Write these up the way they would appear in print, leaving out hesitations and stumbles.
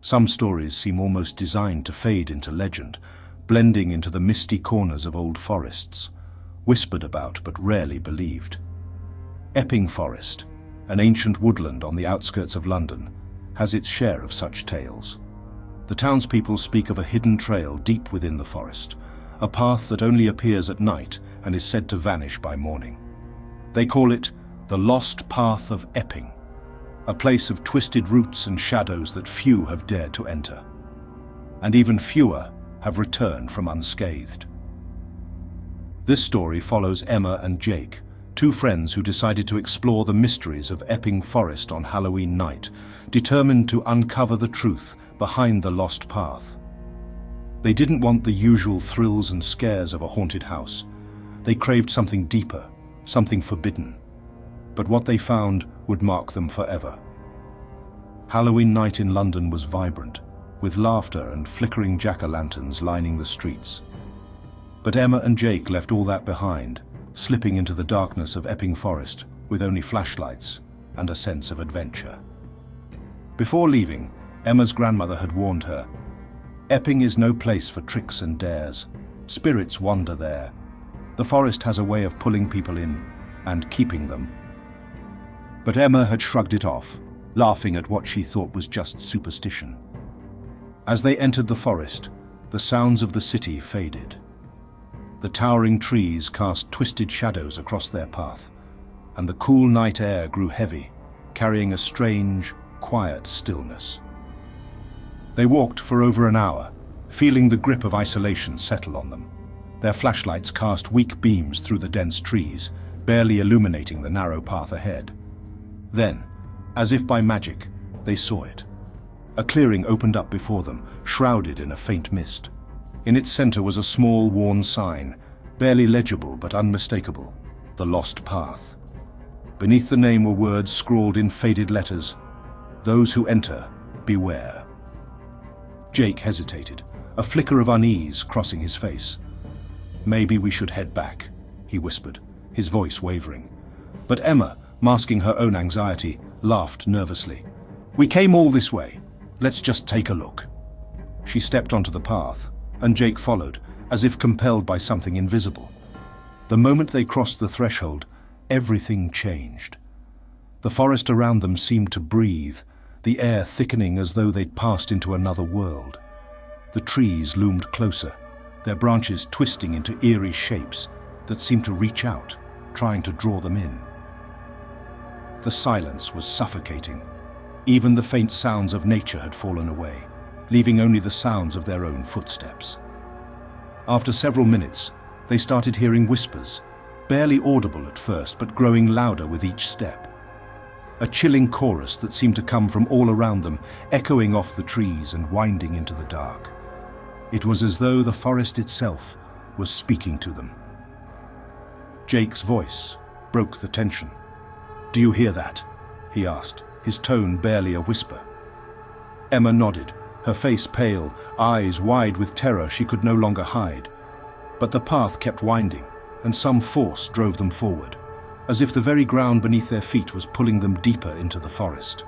Some stories seem almost designed to fade into legend, blending into the misty corners of old forests, whispered about but rarely believed. Epping Forest, an ancient woodland on the outskirts of London, has its share of such tales. The townspeople speak of a hidden trail deep within the forest, a path that only appears at night and is said to vanish by morning. They call it the Lost Path of Epping, a place of twisted roots and shadows that few have dared to enter. And even fewer have returned from unscathed. This story follows Emma and Jake, two friends who decided to explore the mysteries of Epping Forest on Halloween night, determined to uncover the truth behind the lost path. They didn't want the usual thrills and scares of a haunted house. They craved something deeper, something forbidden. But what they found would mark them forever. Halloween night in London was vibrant, with laughter and flickering jack-o'-lanterns lining the streets. But Emma and Jake left all that behind, slipping into the darkness of Epping Forest with only flashlights and a sense of adventure. Before leaving, Emma's grandmother had warned her, "Epping is no place for tricks and dares. Spirits wander there. The forest has a way of pulling people in and keeping them." But Emma had shrugged it off, laughing at what she thought was just superstition. As they entered the forest, the sounds of the city faded. The towering trees cast twisted shadows across their path, and the cool night air grew heavy, carrying a strange, quiet stillness. They walked for over an hour, feeling the grip of isolation settle on them. Their flashlights cast weak beams through the dense trees, barely illuminating the narrow path ahead. Then, as if by magic, they saw it. A clearing opened up before them, shrouded in a faint mist. In its center was a small, worn sign, barely legible but unmistakable: the Lost Path. Beneath the name were words scrawled in faded letters: "Those who enter, beware." Jake hesitated, a flicker of unease crossing his face. "Maybe we should head back," he whispered, his voice wavering. But Emma, masking her own anxiety, laughed nervously. "We came all this way. Let's just take a look." She stepped onto the path, and Jake followed, as if compelled by something invisible. The moment they crossed the threshold, everything changed. The forest around them seemed to breathe, the air thickening as though they'd passed into another world. The trees loomed closer, their branches twisting into eerie shapes that seemed to reach out, trying to draw them in. The silence was suffocating. Even the faint sounds of nature had fallen away, leaving only the sounds of their own footsteps. After several minutes, they started hearing whispers, barely audible at first but growing louder with each step. A chilling chorus that seemed to come from all around them, echoing off the trees and winding into the dark. It was as though the forest itself was speaking to them. Jake's voice broke the tension. "Do you hear that?" he asked, his tone barely a whisper. Emma nodded, her face pale, eyes wide with terror she could no longer hide. But the path kept winding, and some force drove them forward, as if the very ground beneath their feet was pulling them deeper into the forest.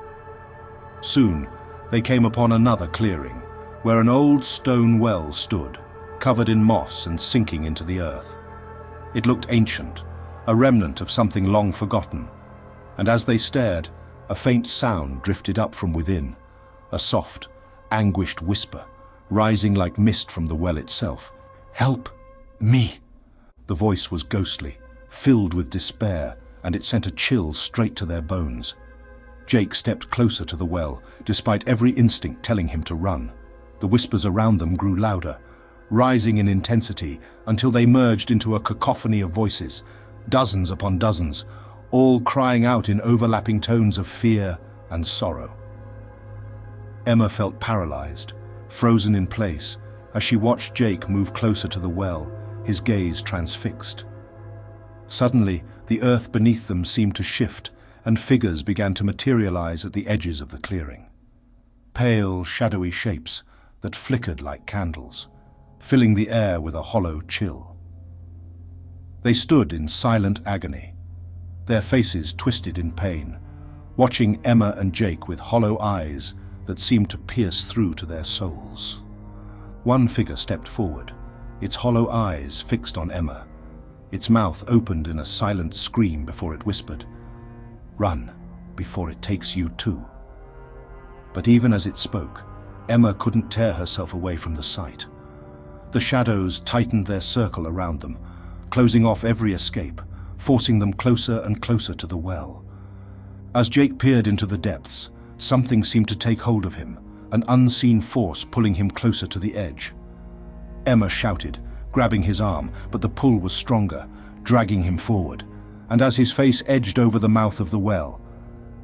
Soon, they came upon another clearing, where an old stone well stood, covered in moss and sinking into the earth. It looked ancient, a remnant of something long forgotten, and as they stared, a faint sound drifted up from within, a soft, anguished whisper, rising like mist from the well itself. "Help me!" The voice was ghostly, filled with despair, and it sent a chill straight to their bones. Jake stepped closer to the well, despite every instinct telling him to run. The whispers around them grew louder, rising in intensity until they merged into a cacophony of voices, dozens upon dozens, all crying out in overlapping tones of fear and sorrow. Emma felt paralyzed, frozen in place, as she watched Jake move closer to the well, his gaze transfixed. Suddenly, the earth beneath them seemed to shift, and figures began to materialize at the edges of the clearing. Pale, shadowy shapes that flickered like candles, filling the air with a hollow chill. They stood in silent agony, their faces twisted in pain, watching Emma and Jake with hollow eyes that seemed to pierce through to their souls. One figure stepped forward, its hollow eyes fixed on Emma. Its mouth opened in a silent scream before it whispered, "Run, before it takes you too." But even as it spoke, Emma couldn't tear herself away from the sight. The shadows tightened their circle around them, closing off every escape, forcing them closer and closer to the well. As Jake peered into the depths, something seemed to take hold of him, an unseen force pulling him closer to the edge. Emma shouted, grabbing his arm, but the pull was stronger, dragging him forward, and as his face edged over the mouth of the well,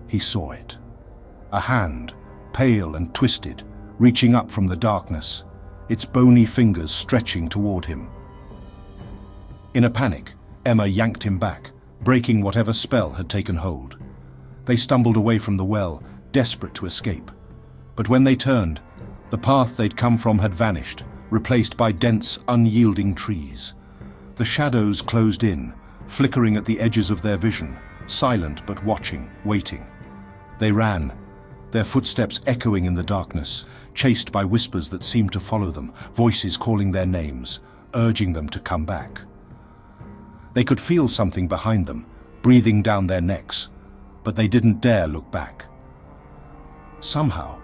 he saw it. A hand, pale and twisted, reaching up from the darkness, its bony fingers stretching toward him. In a panic, Emma yanked him back, breaking whatever spell had taken hold. They stumbled away from the well, desperate to escape. But when they turned, the path they'd come from had vanished, replaced by dense, unyielding trees. The shadows closed in, flickering at the edges of their vision, silent but watching, waiting. They ran, their footsteps echoing in the darkness, chased by whispers that seemed to follow them, voices calling their names, urging them to come back. They could feel something behind them, breathing down their necks, but they didn't dare look back. Somehow,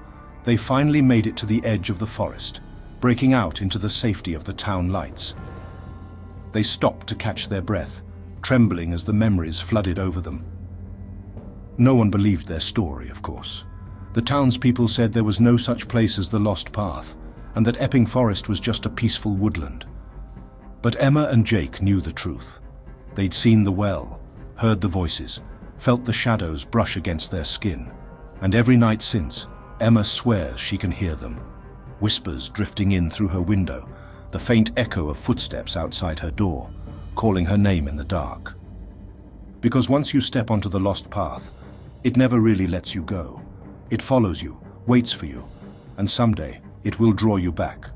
they finally made it to the edge of the forest, breaking out into the safety of the town lights. They stopped to catch their breath, trembling as the memories flooded over them. No one believed their story, of course. The townspeople said there was no such place as the Lost Path, and that Epping Forest was just a peaceful woodland. But Emma and Jake knew the truth. They'd seen the well, heard the voices, felt the shadows brush against their skin, and every night since, Emma swears she can hear them. Whispers drifting in through her window, the faint echo of footsteps outside her door, calling her name in the dark. Because once you step onto the lost path, it never really lets you go. It follows you, waits for you, and someday it will draw you back.